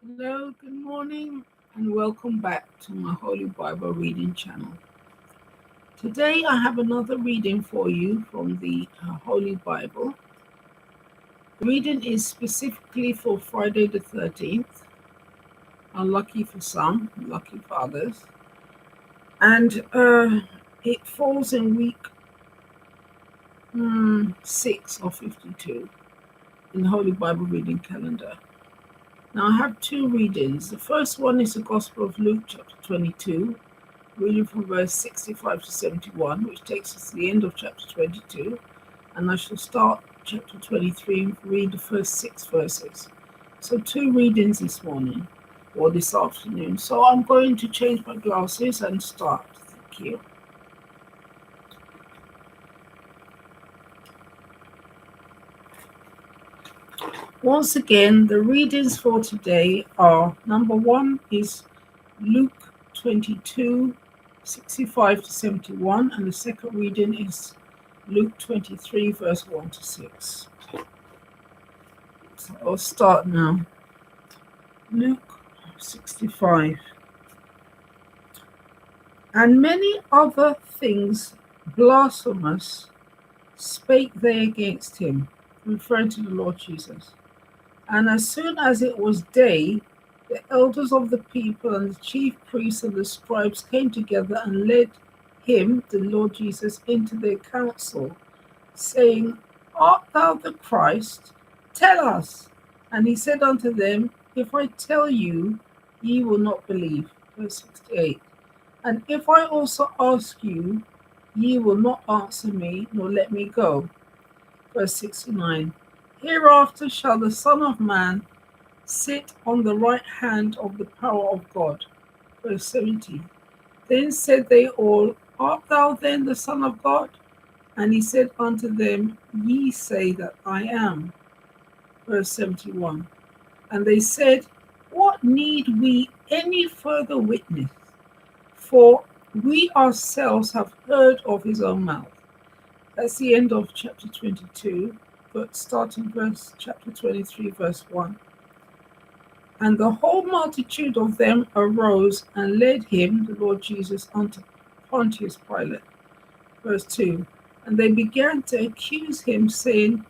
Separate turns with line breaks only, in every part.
Hello, good morning, and welcome back to my Holy Bible reading channel. Today I have another reading for you from the Holy Bible. The reading is specifically for Friday the 13th, unlucky for some, lucky for others, and it falls in week 6 of 52 in the Holy Bible reading calendar. Now I have two readings. The first one is the Gospel of Luke, chapter 22, reading from verse 65 to 71, which takes us to the end of chapter 22. And I shall start chapter 23 and read the first 6 verses. So, two readings this morning or this afternoon. So, I'm going to change my glasses and start. Thank you. Once again, the readings for today are number one is Luke 22, 65 to 71, and the second reading is Luke 23, verse 1 to 6. So I'll start now. Luke 65. And many other things blasphemous spake they against him, referring to the Lord Jesus. And as soon as it was day, the elders of the people and the chief priests and the scribes came together and led him, the Lord Jesus, into their council, saying, Art thou the Christ? Tell us. And he said unto them, If I tell you, ye will not believe. Verse 68. And if I also ask you, ye will not answer me, nor let me go. Verse 69. Hereafter shall the Son of Man sit on the right hand of the power of God. Verse 70. Then said they all, Art thou then the Son of God? And he said unto them, Ye say that I am. Verse 71. And they said, What need we any further witness? For we ourselves have heard of his own mouth. That's the end of chapter 22, but starting chapter 23, verse 1. And the whole multitude of them arose and led him, the Lord Jesus, unto Pontius Pilate. Verse 2. And they began to accuse him, saying,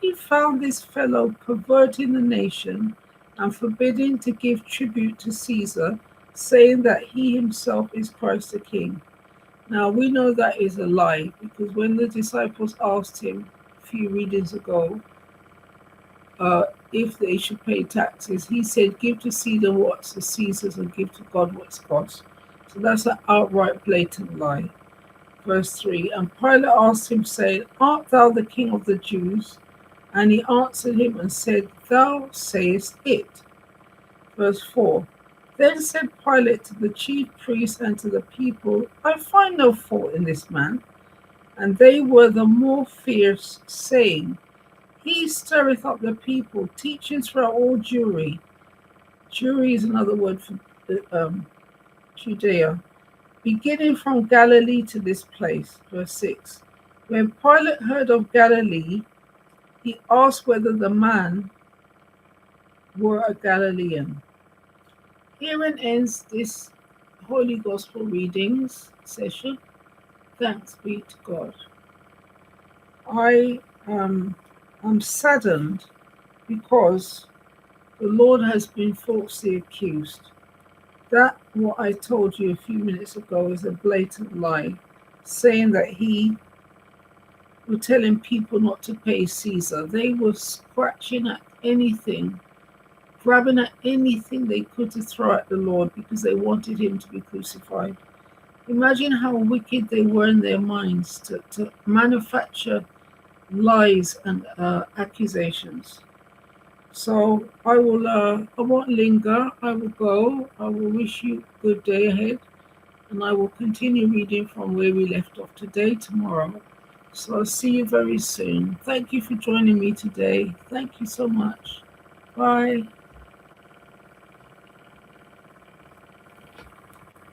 We found this fellow perverting the nation and forbidding to give tribute to Caesar, saying that he himself is Christ the King. Now we know that is a lie, because when the disciples asked him a few readings ago if they should pay taxes, he said, Give to Caesar what's Caesar's and give to God what's God's. So that's an outright blatant lie. Verse 3. And Pilate asked him, saying, Art thou the King of the Jews? And he answered him and said, Thou sayest it. Verse 4. Then said Pilate to the chief priests and to the people, I find no fault in this man. And they were the more fierce, saying, He stirreth up the people, teaching throughout all Jewry. Jewry is another word for Judea, beginning from Galilee to this place. Verse 6. When Pilate heard of Galilee, he asked whether the man were a Galilean. Herein ends this Holy Gospel readings session. Thanks be to God. I am saddened because the Lord has been falsely accused. That, what I told you a few minutes ago, is a blatant lie, saying that he were telling people not to pay Caesar. They were scratching at anything, grabbing at anything they could to throw at the Lord because they wanted him to be crucified. Imagine how wicked they were in their minds to manufacture lies and accusations. So I won't linger. I will go. I will wish you a good day ahead, and I will continue reading from where we left off today, tomorrow. So I'll see you very soon. Thank you for joining me today. Thank you so much. Bye.